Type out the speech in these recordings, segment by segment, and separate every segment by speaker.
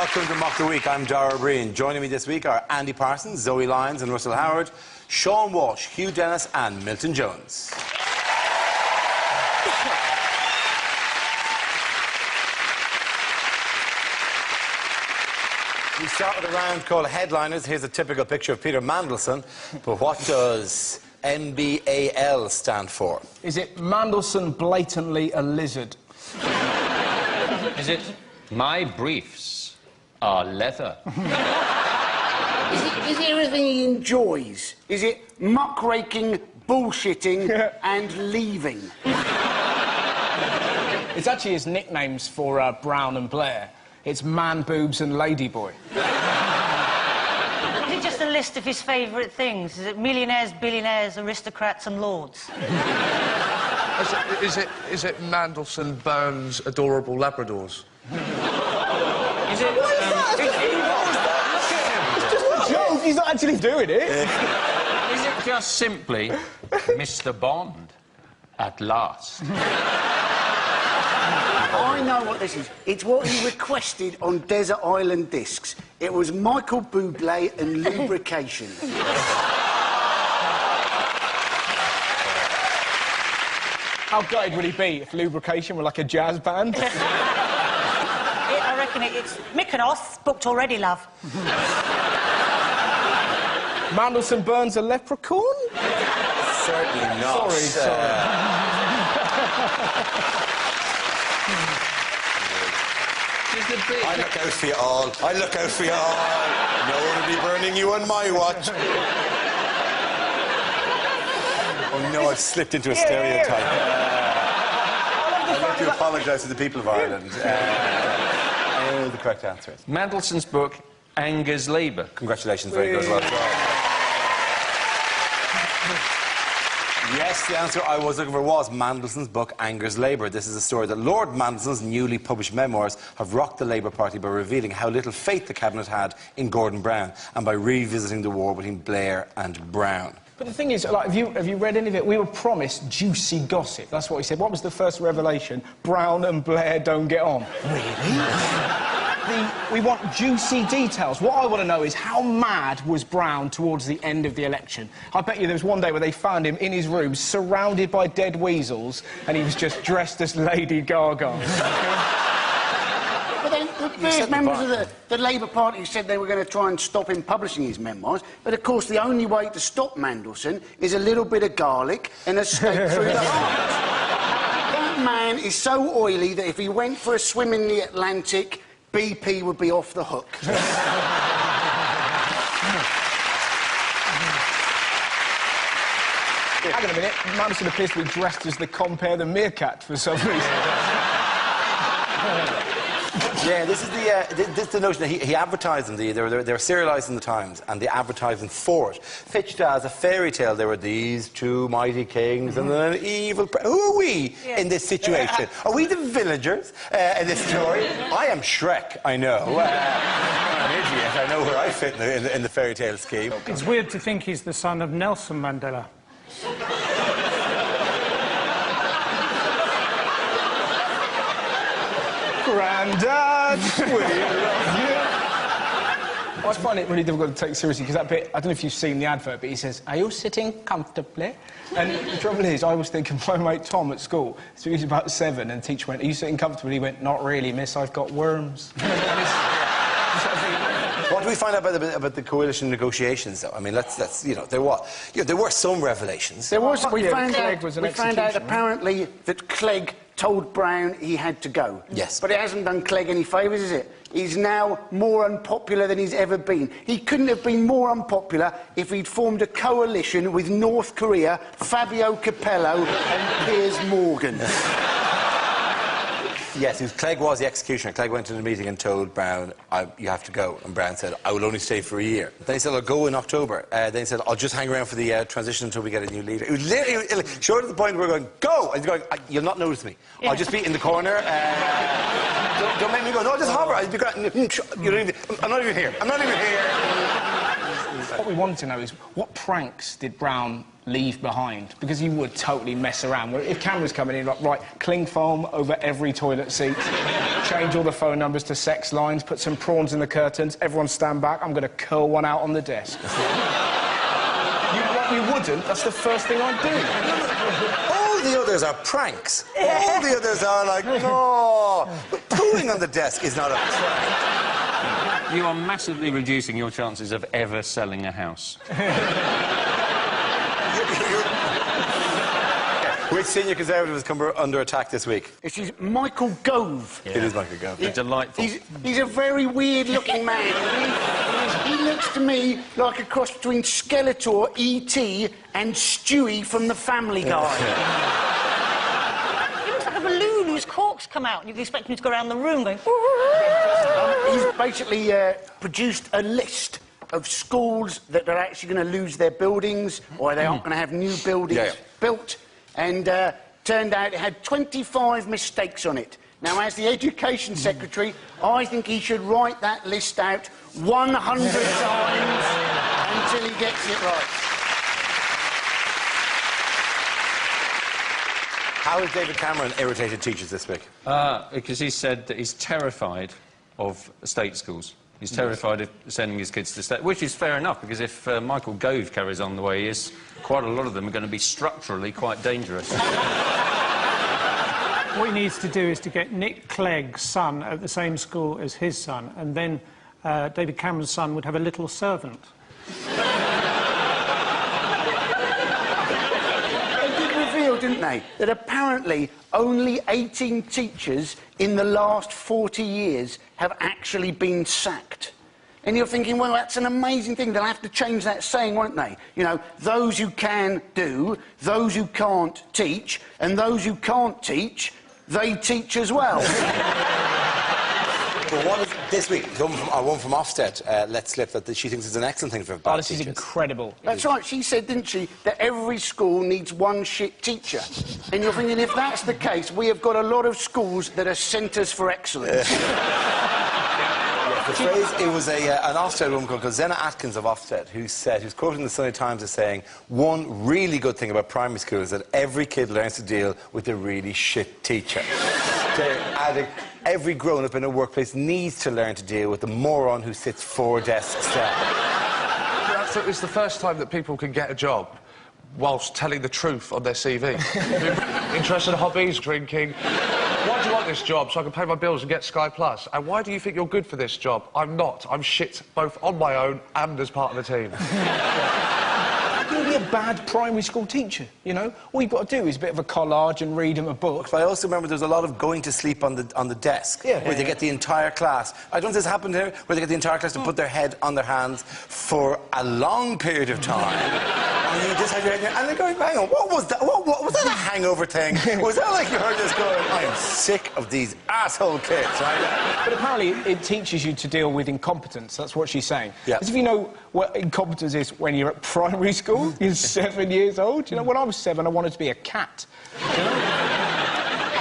Speaker 1: welcome to Mock the Week. I'm Dara Breen. Joining me this week are Andy Parsons, Zoe Lyons and Russell Howard, Sean Walsh, Hugh Dennis and Milton Jones. We start with a round called Headliners. Here's a typical picture of Peter Mandelson. But what does MBAL stand for?
Speaker 2: Is it Mandelson blatantly a lizard?
Speaker 3: Is it my briefs are leather?
Speaker 4: Is it everything he enjoys? Is it muckraking, bullshitting and leaving?
Speaker 2: It's actually his nicknames for Brown and Blair. It's Man Boobs and Ladyboy.
Speaker 5: Is it just a list of his favourite things? Is it millionaires, billionaires, aristocrats and lords?
Speaker 6: Is it Mandelson Burns adorable Labradors?
Speaker 3: Is it...
Speaker 2: It's just a joke, he's not actually doing it.
Speaker 3: Is it just simply Mr. Bond at last?
Speaker 4: I know what this is. It's what he requested on Desert Island Discs. It was Michael Bublé and lubrication.
Speaker 2: How gutted would he be if lubrication were like a jazz band?
Speaker 5: I reckon it's Mykonos, booked already, love.
Speaker 2: Mandelson Burns a leprechaun?
Speaker 1: Certainly not.
Speaker 2: Sorry.
Speaker 1: I look out for you all. I look out for you all. No one will be burning you on my watch. Oh no, I've slipped into a stereotype. I'd like to apologise to the people of Ireland. The correct answer is...
Speaker 3: Mandelson's book angers Labour.
Speaker 1: Congratulations, very good. Well done. Yes, the answer I was looking for was Mandelson's book Angers Labour. This is a story that Lord Mandelson's newly published memoirs have rocked the Labour Party by revealing how little faith the Cabinet had in Gordon Brown and by revisiting the war between Blair and Brown.
Speaker 2: But the thing is, like, have you read any of it? We were promised juicy gossip. That's what he said. What was the first revelation? Brown and Blair don't get on. Really? We want juicy details. What I want to know is how mad was Brown towards the end of the election? I bet you there was one day where they found him in his room, surrounded by dead weasels, and he was just dressed as Lady Gaga.
Speaker 4: But then various members of the Labour Party said they were going to try and stop him publishing his memoirs, but of course the only way to stop Mandelson is a little bit of garlic and a stake through the heart. That man is so oily that if he went for a swim in the Atlantic, BP would be off the hook.
Speaker 2: Hang on a minute, Mandelson appears to be dressed as the compere the meerkat for some reason.
Speaker 1: Yeah, this is the notion that he advertised them. They were serialised in the Times, and the advertising for it pitched as a fairy tale. There were these two mighty kings and then an evil. Who are we in this situation? Are we the villagers in this story? I am Shrek. I know. I'm an idiot. I know where I fit in the fairy tale scheme.
Speaker 7: It's weird to think he's the son of Nelson Mandela.
Speaker 2: Grandad, we love you. I find it really difficult to take seriously because that bit, I don't know if you've seen the advert, but he says, "Are you sitting comfortably?" And the trouble is, I was thinking my mate Tom at school, so he was about 7, and the teacher went, "Are you sitting comfortably?" He went, "Not really, miss, I've got worms."
Speaker 1: What do we find out about the coalition negotiations, though? I mean, let's you know, there were some revelations.
Speaker 4: There was. We found out
Speaker 2: executioner.
Speaker 4: apparently that Clegg told Brown he had to go.
Speaker 1: Yes.
Speaker 4: But it hasn't done Clegg any favours, is it? He's now more unpopular than he's ever been. He couldn't have been more unpopular if he'd formed a coalition with North Korea, Fabio Capello and Piers Morgan.
Speaker 1: Yes, Clegg was the executioner. Clegg went to the meeting and told Brown, you have to go. And Brown said, I will only stay for a year. Then he said, I'll go in October. Then he said, I'll just hang around for the transition until we get a new leader. It was literally short of the point where we're going, go! And he's going, you'll not notice me. Yeah. I'll just be in the corner. Don't make me go, no, just hover. I'll be going, I'm not even here. I'm not even here.
Speaker 2: What we wanted to know is, what pranks did Brown leave behind? Because he would totally mess around. If cameras coming in, like, right, cling foam over every toilet seat. Change all the phone numbers to sex lines, put some prawns in the curtains, everyone stand back, I'm going to curl one out on the desk. You wouldn't, that's the first thing I'd do.
Speaker 1: All the others are pranks. All the others are like, no. But pooing on the desk is not a prank.
Speaker 3: You are massively reducing your chances of ever selling a house.
Speaker 1: Which senior Conservative has come under attack this week?
Speaker 4: This is Michael Gove.
Speaker 1: Yeah. It is Michael Gove.
Speaker 3: It's delightful.
Speaker 4: He's a very weird-looking man. He looks to me like a cross between Skeletor, E.T. and Stewie from The Family Guy.
Speaker 5: He looks like a balloon whose corks come out and you can expect him to go around the room going...
Speaker 4: He's basically produced a list of schools that are actually going to lose their buildings or they aren't going to have new buildings built. And turned out it had 25 mistakes on it. Now, as the Education Secretary, I think he should write that list out 100 times until he gets it right.
Speaker 1: How has David Cameron irritated teachers this week?
Speaker 3: Because he said that he's terrified of state schools. He's terrified of sending his kids to state... Which is fair enough, because if Michael Gove carries on the way he is, quite a lot of them are going to be structurally quite dangerous.
Speaker 7: What he needs to do is to get Nick Clegg's son at the same school as his son, and then David Cameron's son would have a little servant.
Speaker 4: They did reveal, didn't they, that apparently only 18 teachers in the last 40 years have actually been sacked. And you're thinking, well, that's an amazing thing. They'll have to change that saying, won't they? You know, those who can do, those who can't teach, and those who can't teach, they teach as well.
Speaker 1: Well, this week, one from Ofsted let slip that she thinks is an excellent thing for bad
Speaker 2: This is
Speaker 1: teachers.
Speaker 2: incredible.
Speaker 4: That's right. She said, didn't she, that every school needs one shit teacher. And you're thinking, if that's the case, we have got a lot of schools that are centres for excellence.
Speaker 1: The phrase, it was an Ofsted woman called Zena Atkins of Ofsted who's quoted in the Sunday Times as saying, one really good thing about primary school is that every kid learns to deal with a really shit teacher. Adding, every grown-up in a workplace needs to learn to deal with the moron who sits 4 desks down.
Speaker 6: It's the first time that people can get a job whilst telling the truth on their CV. Interested in hobbies, drinking. Why do you want this job? So I can pay my bills and get Sky Plus. And why do you think you're good for this job? I'm not. I'm shit both on my own and as part of the team.
Speaker 2: You're going to be a bad primary school teacher, you know? All you've got to do is a bit of a collage and read them a book.
Speaker 1: But I also remember there's a lot of going to sleep on the desk, where they get the entire class. I don't know if this happened here, where they get the entire class to put their head on their hands for a long period of time. And you just have your head in your... And they're going, hang on, what was that? What was that a hangover thing? Was that like you heard us going, I am sick of these asshole kids, right?
Speaker 2: But apparently it teaches you to deal with incompetence. That's what she's saying.
Speaker 1: Yeah.
Speaker 2: As if you know what incompetence is when you're at primary school, you're 7 years old. You know, when I was 7, I wanted to be a cat. You know?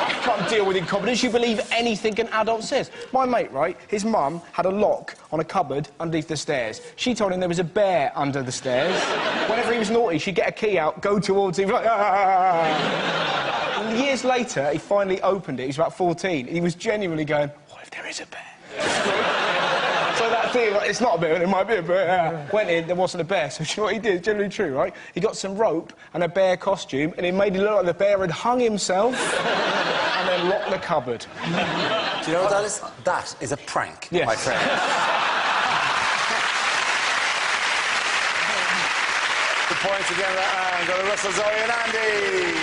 Speaker 2: I can't deal with incompetence. You believe anything an adult says. My mate, right, his mum had a lock on a cupboard underneath the stairs. She told him there was a bear under the stairs. Whenever he was naughty, she'd get a key out, go towards him, like, ah! And years later, he finally opened it. He was about 14. He was genuinely going, what if there is a bear? So that thing, like, it's not a bear, it might be a bear. Went in, there wasn't a bear. So you know what he did? It's generally true, right? He got some rope and a bear costume, and it made it look like the bear had hung himself and then locked the cupboard.
Speaker 1: Do you know what that is? That is a prank,
Speaker 2: Yes.
Speaker 1: my friend. The points again and go to Russell, Zoe and Andy.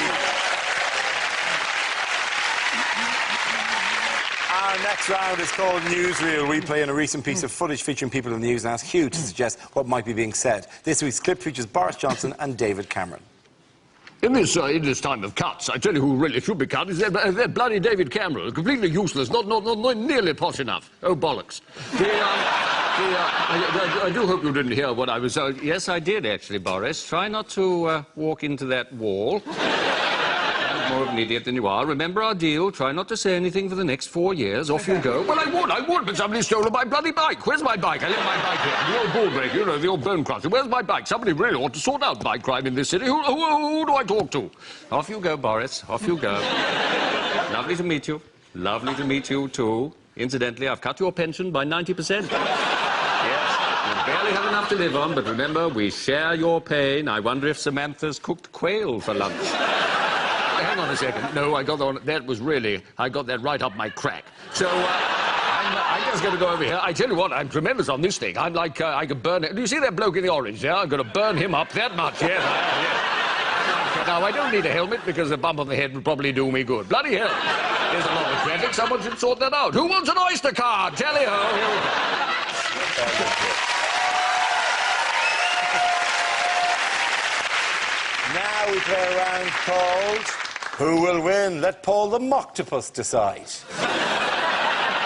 Speaker 1: Our next round is called Newsreel. We play in a recent piece of footage featuring people in the news and ask Hugh to suggest what might be being said. This week's clip features Boris Johnson and David Cameron.
Speaker 8: In this time of cuts, I tell you who really should be cut is that bloody David Cameron. Completely useless, not nearly posh enough. Oh, bollocks. I do hope you didn't hear what I was...
Speaker 3: Yes, I did, actually, Boris. Try not to walk into that wall. More of an idiot than you are. Remember our deal. Try not to say anything for the next 4 years. Off you go.
Speaker 8: Well, I would, but somebody stole my bloody bike. Where's my bike? I left my bike here. The old ball breaker, you know, the old bone crusher. Where's my bike? Somebody really ought to sort out bike crime in this city. Who do I talk to?
Speaker 3: Off you go, Boris. Off you go. Lovely to meet you.
Speaker 8: Lovely to meet you, too. Incidentally, I've cut your pension by 90%. Yes, you barely have enough to live on, but remember, we share your pain. I wonder if Samantha's cooked quail for lunch. Hang on a second. No, I got on. That was really... I got that right up my crack. So, I'm just going to go over here. I tell you what, I'm tremendous on this thing. I'm like, I could burn it. Do you see that bloke in the orange there? I'm going to burn him up that much, yes. Now, I don't need a helmet because a bump on the head would probably do me good. Bloody hell. There's a lot of traffic. Someone should sort that out. Who wants an Oyster card? Tally-ho. Here we go.
Speaker 1: Now we play a round called Who Will Win? Let Paul the Moctopus decide.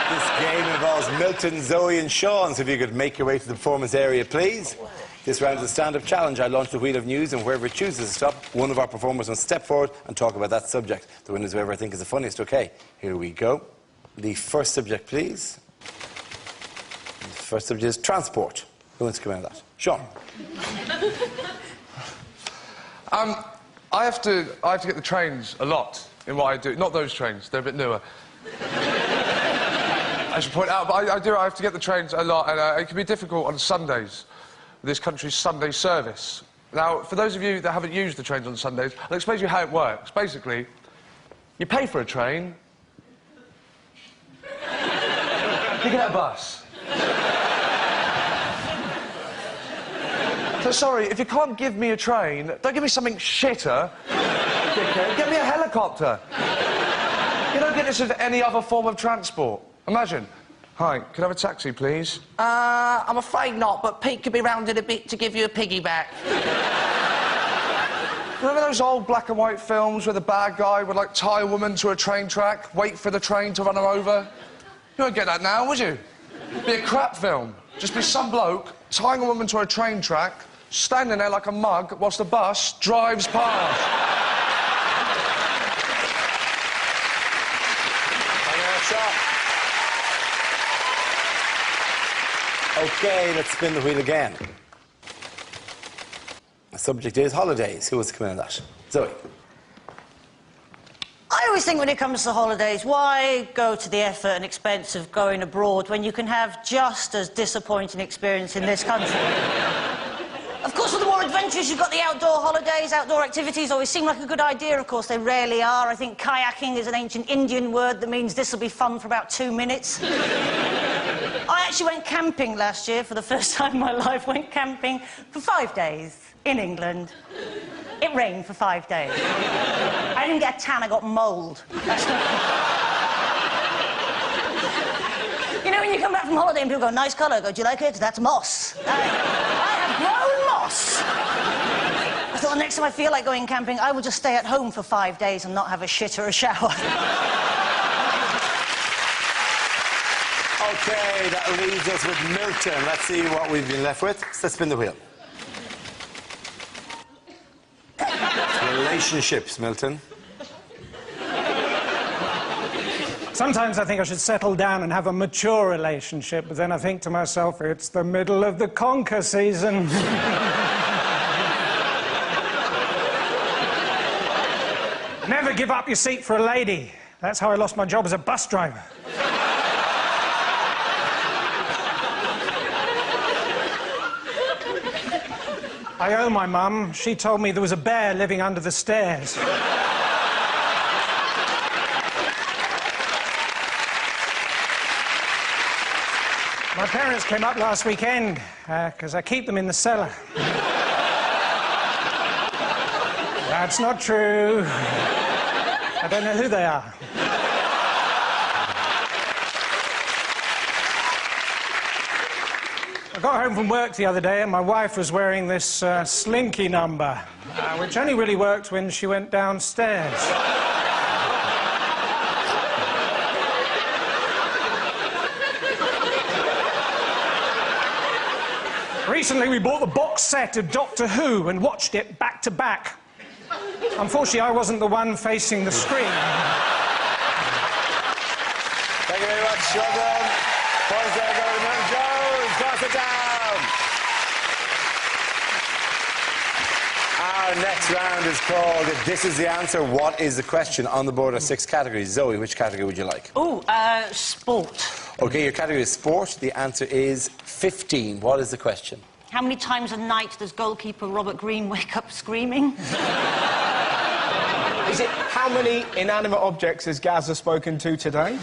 Speaker 1: This game involves Milton, Zoe and Sean, so if you could make your way to the performance area, please. This round is a stand-up challenge. I launch the wheel of news, and whoever chooses to stop, one of our performers must step forward and talk about that subject. The winner is whoever I think is the funniest. OK, here we go. The first subject, please. The first subject is transport. Who wants to come out of that? Sean.
Speaker 6: I have to get the trains a lot in what I do. Not those trains, they're a bit newer. I should point out, but I have to get the trains a lot, and it can be difficult on Sundays, this country's Sunday service. Now, for those of you that haven't used the trains on Sundays, I'll explain to you how it works. Basically, you pay for a train, you get a bus. So, sorry, if you can't give me a train, don't give me something shitter. Get me a helicopter. You don't get this with any other form of transport. Imagine. Hi, can I have a taxi, please?
Speaker 9: I'm afraid not, but Pete could be rounded a bit to give you a piggyback.
Speaker 6: Remember those old black and white films where the bad guy would, like, tie a woman to a train track, wait for the train to run her over? You won't get that now, would you? It'd be a crap film. Just be some bloke tying a woman to a train track, standing there like a mug whilst the bus drives past.
Speaker 1: OK, let's spin the wheel again. The subject is holidays. Who wants to come in on that? Zoe.
Speaker 5: I always think when it comes to holidays, why go to the effort and expense of going abroad when you can have just as disappointing experience in this country? Of course, with the more adventures, you've got the outdoor holidays. Outdoor activities always seem like a good idea. Of course, they rarely are. I think kayaking is an ancient Indian word that means this will be fun for about 2 minutes. I actually went camping last year for the first time in my life. Went camping for 5 days in England. It rained for 5 days. I didn't get a tan, I got mould. You know, when you come back from holiday and people go, nice colour, I go, do you like it? That's moss. I have grown moss. I thought the next time I feel like going camping, I will just stay at home for 5 days and not have a shit or a shower.
Speaker 1: OK, that leaves us with Milton. Let's see what we've been left with. So let's spin the wheel. Relationships, Milton.
Speaker 7: Sometimes I think I should settle down and have a mature relationship, but then I think to myself, it's the middle of the conker season. Never give up your seat for a lady. That's how I lost my job as a bus driver. I owe my mum. She told me there was a bear living under the stairs. My parents came up last weekend, because I keep them in the cellar. That's not true. I don't know who they are. I got home from work the other day and my wife was wearing this slinky number, which only really worked when she went downstairs. Recently, we bought the box set of Doctor Who and watched it back to back. Unfortunately, I wasn't the one facing the screen.
Speaker 1: Thank you very much, children. Points there go to Milton Jones. Toss it down. Our next round is called This Is the Answer, What is the Question? On the board are 6 categories. Zoe, which category would you like?
Speaker 5: Ooh, sport.
Speaker 1: OK, your category is sport. The answer is 15. What is the question?
Speaker 5: How many times a night does goalkeeper Robert Green wake up screaming?
Speaker 2: Is it how many inanimate objects has Gazza spoken to today?
Speaker 3: Is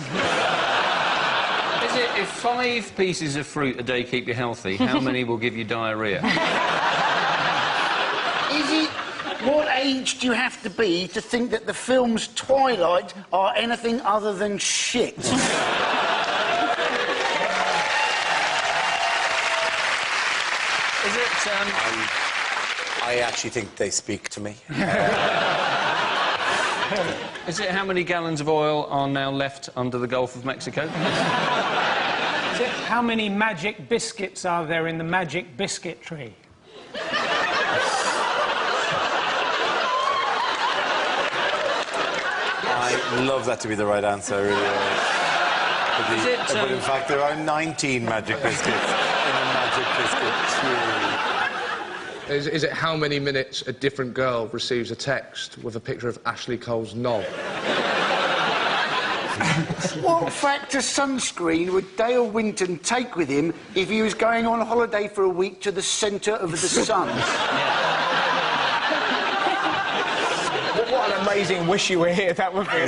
Speaker 3: it if 5 pieces of fruit a day keep you healthy, how many will give you diarrhoea?
Speaker 4: Is it... What age do you have to be to think that the films Twilight are anything other than shit?
Speaker 3: Is it,
Speaker 1: I actually think they speak to me.
Speaker 3: Is it how many gallons of oil are now left under the Gulf of Mexico?
Speaker 7: Is it how many magic biscuits are there in the magic biscuit tree?
Speaker 1: I love that to be the right answer, I really would. But in fact, there are 19 magic biscuits in a magic biscuit tree.
Speaker 6: Is it how many minutes a different girl receives a text with a picture of Ashley Cole's knob?
Speaker 4: What factor sunscreen would Dale Winton take with him if he was going on holiday for a week to the centre of the sun?
Speaker 2: What an amazing wish you were here that would be.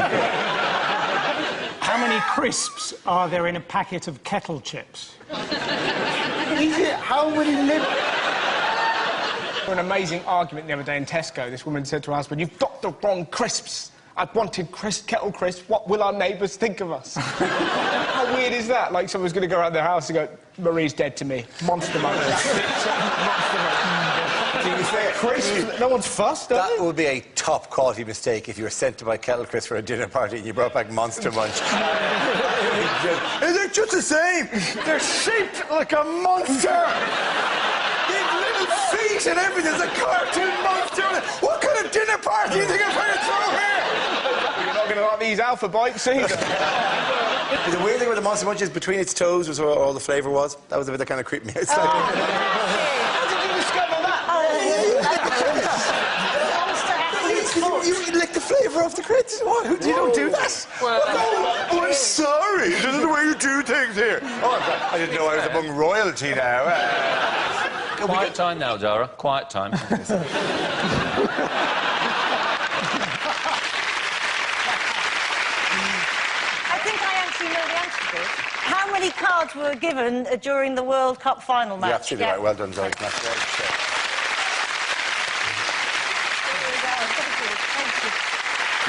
Speaker 7: How many crisps are there in a packet of kettle chips?
Speaker 4: Is it how many
Speaker 2: An amazing argument the other day in Tesco. This woman said to her husband, "You've got the wrong crisps. I wanted kettle crisps. What will our neighbours think of us?" How weird is that? Like someone's going to go around their house and go, "Marie's dead to me. Monster Munch." Monster Munch. Crisps. No one's fussed, does
Speaker 1: That would be a top quality mistake if you were sent to buy kettle crisps for a dinner party and you brought back Monster Munch. They're just the same. They're shaped like a monster. Feet and everything. There's a cartoon monster. What kind of dinner party do you think I'm trying to throw here?
Speaker 2: You're not going to like these Alpha Bites either.
Speaker 1: The weird thing with the Monster Munch is between its toes was where all the flavour was. That was the bit that kind of creeped me out.
Speaker 2: How did you discover that?
Speaker 1: You lick the flavour off the crisps. What? You don't do that? Well, oh, I'm sorry. This is the way you do things here. Oh, I didn't know I was among royalty now.
Speaker 3: Quiet time now, Dara. Quiet time.
Speaker 5: I think I actually know the answer to this. How many cards were given during the World Cup final match?
Speaker 1: You're absolutely right. Well done, Zoe. That's great.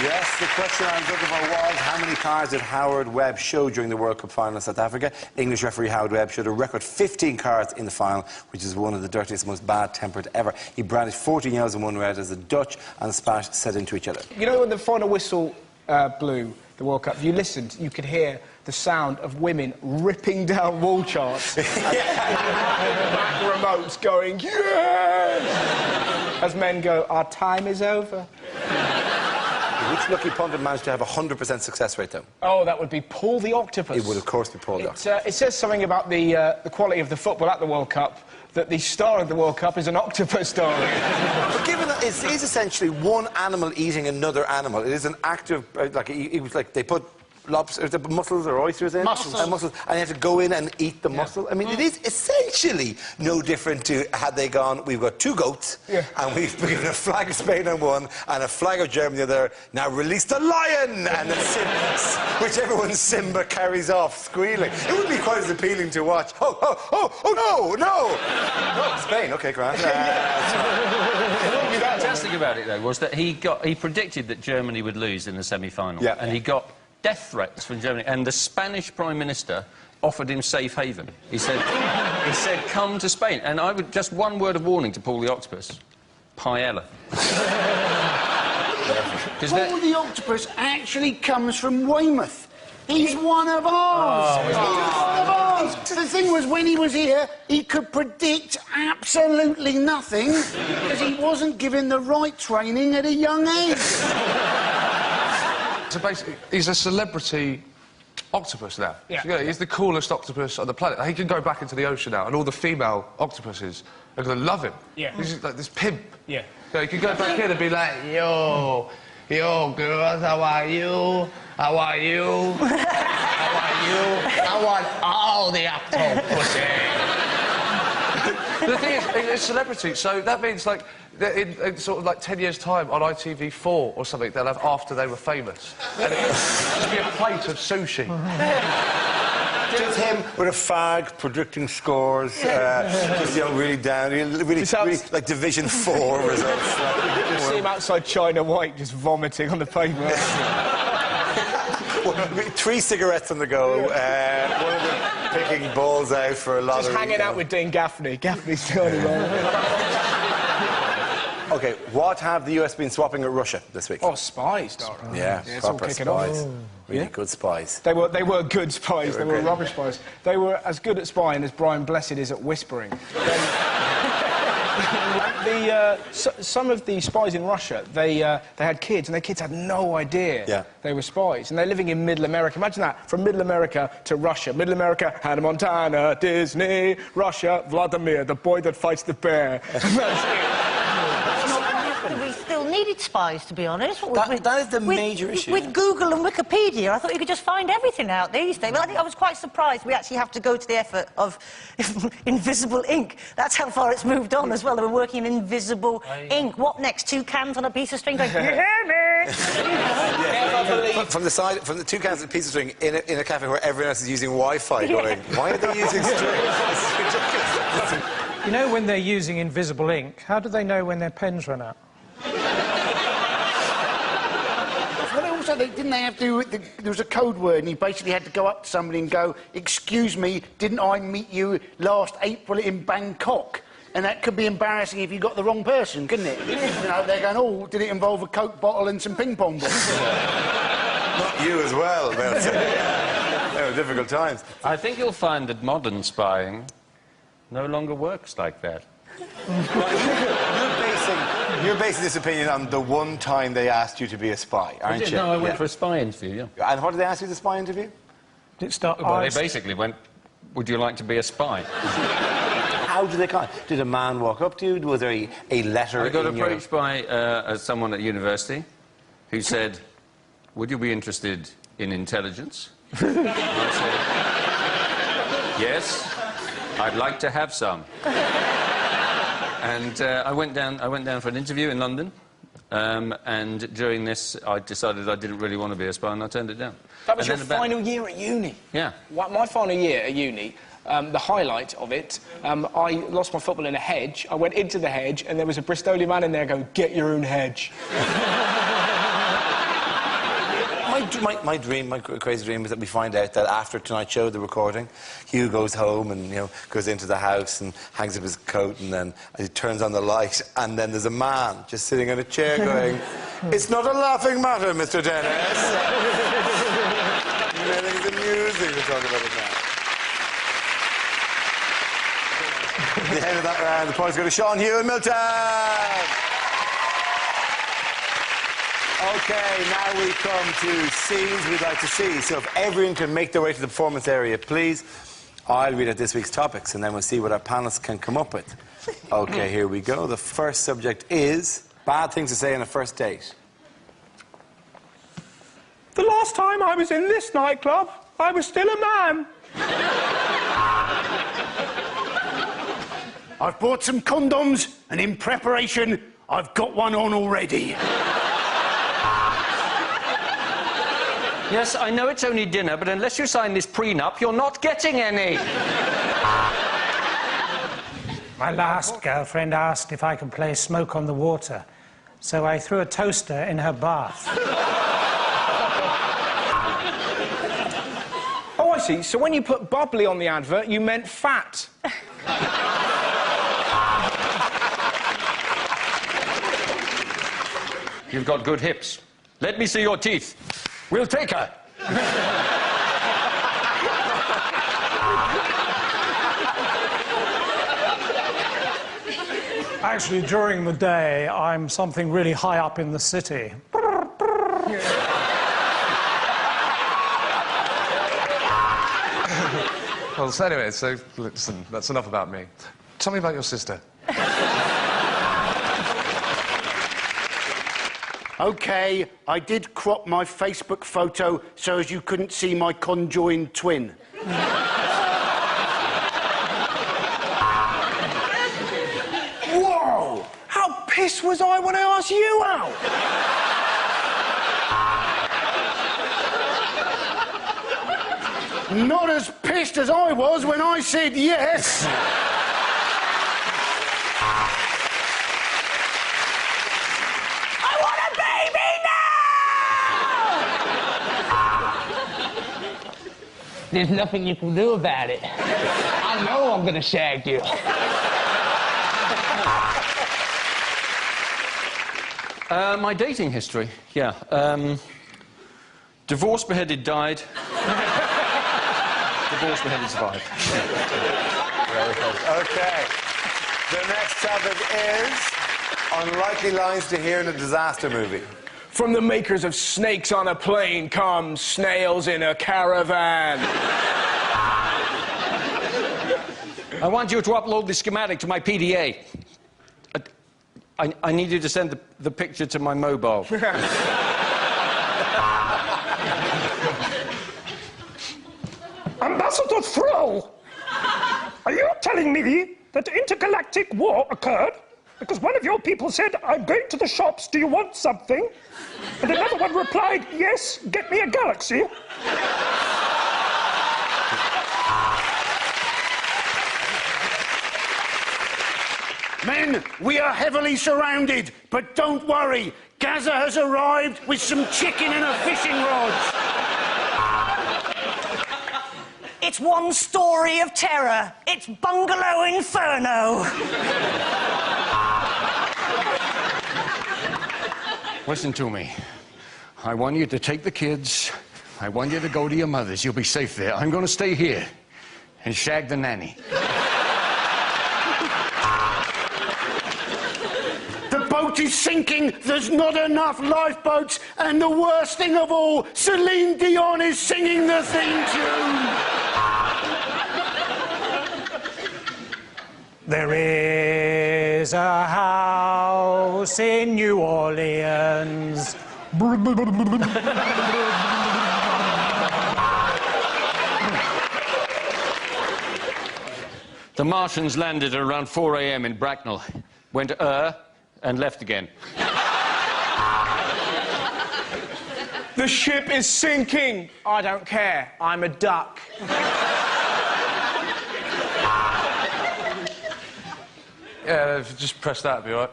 Speaker 1: Yes, the question I was looking for was how many cards did Howard Webb show during the World Cup final in South Africa? English referee Howard Webb showed a record 15 cards in the final, which is one of the dirtiest, most bad-tempered ever. He brandished 14 yellows and 1 red as the Dutch and the Spanish set into each other.
Speaker 2: You know when the final whistle blew, the World Cup, if you listened, you could hear the sound of women ripping down wall charts. Remotes going, yes! As men go, our time is over.
Speaker 1: Which lucky pundit managed to have a 100% success rate, though?
Speaker 2: Oh, that would be Paul the Octopus.
Speaker 1: It would, of course, be Paul the Octopus.
Speaker 2: It says something about the quality of the football at the World Cup, that the star of the World Cup is an octopus star.
Speaker 1: But given that it is essentially one animal eating another animal, it is an act of, it was like they put mussels or oysters in?
Speaker 4: Mussels.
Speaker 1: Mussels. And you have to go in and eat the mussel. I mean, it is essentially no different to had they gone, we've got 2 goats, and we've given a flag of Spain on one and a flag of Germany on the other. Now release the lion! And whichever one Simba carries off squealing. It wouldn't be quite as appealing to watch. Oh, no! Spain, OK, Grant.
Speaker 3: What was fantastic about it, though, was that he predicted that Germany would lose in the semi-final.
Speaker 1: Yeah.
Speaker 3: And he got death threats from Germany, and the Spanish Prime Minister offered him safe haven. He said, come to Spain. And I would just one word of warning to Paul the Octopus: paella.
Speaker 4: Paul the Octopus actually comes from Weymouth. He's one of ours. He's one of ours. The thing was, when he was here, he could predict absolutely nothing because he wasn't given the right training at a young age.
Speaker 6: So basically, he's a celebrity octopus now.
Speaker 2: Yeah.
Speaker 6: So, he's the coolest octopus on the planet. He can go back into the ocean now, and all the female octopuses are going to love him.
Speaker 2: Yeah.
Speaker 6: He's like this pimp.
Speaker 2: Yeah.
Speaker 6: So he can go back in and be like, yo, girls, how are you? How are you? How are you? I want all the octopuses. The thing is, it's celebrity, so that means, like, that in sort of, like, 10 years' time on ITV4 or something, they'll have after they were famous. And it'll just be a plate of sushi.
Speaker 1: Just him with a fag predicting scores, just, you know, really down, really like Division 4 results.
Speaker 2: You see him outside China White just vomiting on the pavement.
Speaker 1: 3 cigarettes on the go, one of them picking balls out for a lottery.
Speaker 2: Just hanging out with Dean Gaffney. Gaffney's the only one.
Speaker 1: OK, what have the US been swapping at Russia this week?
Speaker 2: Oh, spies, Dara.
Speaker 1: Yeah,
Speaker 2: it's all
Speaker 1: proper
Speaker 2: kicking
Speaker 1: spies.
Speaker 2: off.
Speaker 1: Really good spies.
Speaker 2: They were good spies. They were
Speaker 1: great.
Speaker 2: rubbish spies. They were as good at spying as Brian Blessed is at whispering. Some of the spies in Russia, they had kids, and their kids had no idea they were spies. And they're living in Middle America. Imagine that, from Middle America to Russia. Middle America, Hannah Montana, Disney. Russia, Vladimir, the boy that fights the bear.
Speaker 5: We still needed spies, to be honest.
Speaker 1: That is the major issue.
Speaker 5: With Google and Wikipedia, I thought you could just find everything out these days. Well, I think I was quite surprised we actually have to go to the effort of invisible ink. That's how far it's moved on as well. They were working in invisible ink. What next? 2 cans on a piece of string going, you hear me?
Speaker 1: From the 2 cans of piece of string in a cafe where everyone else is using Wi-Fi going, why are they using string? This is ridiculous.
Speaker 7: You know when they're using invisible ink, how do they know when their pens run out?
Speaker 4: Well, also, didn't they have to... There was a code word, and you basically had to go up to somebody and go, excuse me, didn't I meet you last April in Bangkok? And that could be embarrassing if you got the wrong person, couldn't it? You know, they're going, oh, did it involve a Coke bottle and some ping-pong balls?
Speaker 1: Not you as well, Milton. They were difficult times.
Speaker 3: I think you'll find that modern spying no longer works like that.
Speaker 1: You're basing this opinion on the one time they asked you to be a spy, aren't you?
Speaker 3: No, I went for a spy interview, yeah.
Speaker 1: And what did they ask you the spy interview?
Speaker 7: Did it start?
Speaker 3: Well, they basically went, would you like to be a spy?
Speaker 1: How did they come? Did a man walk up to you? Was there a letter
Speaker 3: I got
Speaker 1: in your...
Speaker 3: approached by someone at university who said, would you be interested in intelligence? And I said, yes, I'd like to have some. And I went down for an interview in London, and during this, I decided I didn't really want to be a spy, and I turned it down.
Speaker 2: That was your final year at uni?
Speaker 3: Yeah.
Speaker 2: My final year at uni, the highlight of it, I lost my football in a hedge. I went into the hedge, and there was a Bristolian man in there going, get your own hedge.
Speaker 1: My dream, my crazy dream, is that we find out that after tonight's show, the recording, Hugh goes home and, you know, goes into the house and hangs up his coat, and then he turns on the light, and then there's a man just sitting in a chair going, it's not a laughing matter, Mr. Dennis. I think it's amusing to talk about it now. At the end of that round, the points go to Sean, Hugh and Milton. OK, now we come to scenes we'd like to see. So if everyone can make their way to the performance area, please. I'll read out this week's topics, and then we'll see what our panelists can come up with. OK, here we go. The first subject is bad things to say on a first date.
Speaker 2: The last time I was in this nightclub, I was still a man.
Speaker 4: I've bought some condoms, and in preparation, I've got one on already.
Speaker 3: Yes, I know it's only dinner, but unless you sign this prenup, you're not getting any.
Speaker 7: My last girlfriend asked if I could play Smoke on the Water, so I threw a toaster in her bath.
Speaker 2: Oh, I see. So when you put bubbly on the advert, you meant fat.
Speaker 3: You've got good hips. Let me see your teeth. We'll take her.
Speaker 7: Actually, during the day, I'm something really high up in the city.
Speaker 6: Well, so anyway, so listen, that's enough about me. Tell me about your sister.
Speaker 4: OK, I did crop my Facebook photo so as you couldn't see my conjoined twin.
Speaker 2: Whoa! How pissed was I when I asked you out?
Speaker 4: Not as pissed as I was when I said yes.
Speaker 5: I want a baby now!
Speaker 10: There's nothing you can do about it. I know I'm gonna shag you.
Speaker 3: My dating history, yeah. Divorced, beheaded, died. Divorced, beheaded, survived.
Speaker 1: Very good. OK. The next topic is unlikely lines to hear in a disaster movie.
Speaker 2: From the makers of Snakes on a Plane comes Snails in a Caravan.
Speaker 3: I want you to upload the schematic to my PDA. I need you to send the picture to my mobile.
Speaker 7: Ambassador Thrall, are you telling me that intergalactic war occurred because one of your people said, I'm going to the shops, do you want something? And another one replied, yes, get me a galaxy.
Speaker 4: Men, we are heavily surrounded, but don't worry. Gaza has arrived with some chicken and a fishing rod.
Speaker 5: It's one story of terror. It's Bungalow Inferno.
Speaker 3: Listen to me. I want you to take the kids. I want you to go to your mother's. You'll be safe there. I'm going to stay here and shag the nanny.
Speaker 4: The boat is sinking. There's not enough lifeboats. And the worst thing of all, Celine Dion is singing the theme tune.
Speaker 2: There is a house in New Orleans.
Speaker 3: The Martians landed at around 4 a.m. in Bracknell, went and left again.
Speaker 2: The ship is sinking. I don't care. I'm a duck.
Speaker 6: Yeah, if you just press that, it'll be all right.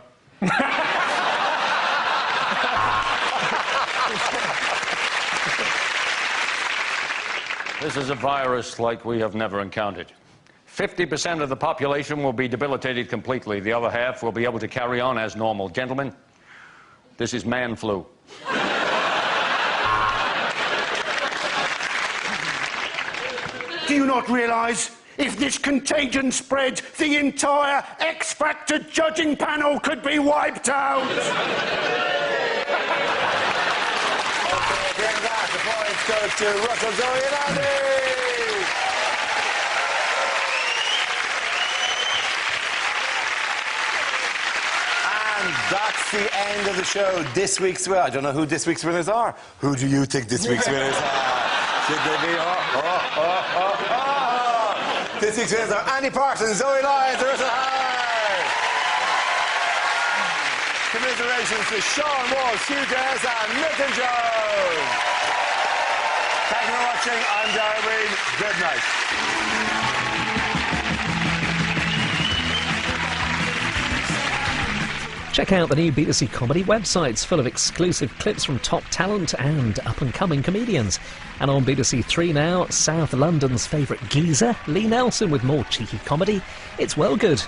Speaker 3: This is a virus like we have never encountered. 50% of the population will be debilitated completely. The other half will be able to carry on as normal. Gentlemen, this is man flu.
Speaker 4: Do you not realise? If this contagion spreads, the entire X Factor judging panel could be wiped out.
Speaker 1: OK, that, the points go to Russell, Zoe and Andy. And that's the end of the show. This week's winner. I don't know who this week's winners are. Who do you think this week's winners are? Should they be... This week's winners are Andy Parsons, Zoe Lyons, Ursula Howard. Commiserations to Sean Walsh, Hugh Dennis and Milton Jones. Thank you for watching. I'm Darren Reid. Good night.
Speaker 11: Check out the new BBC Comedy websites full of exclusive clips from top talent and up-and-coming comedians. And on BBC Three now, South London's favourite geezer, Lee Nelson, with more cheeky comedy. It's well good.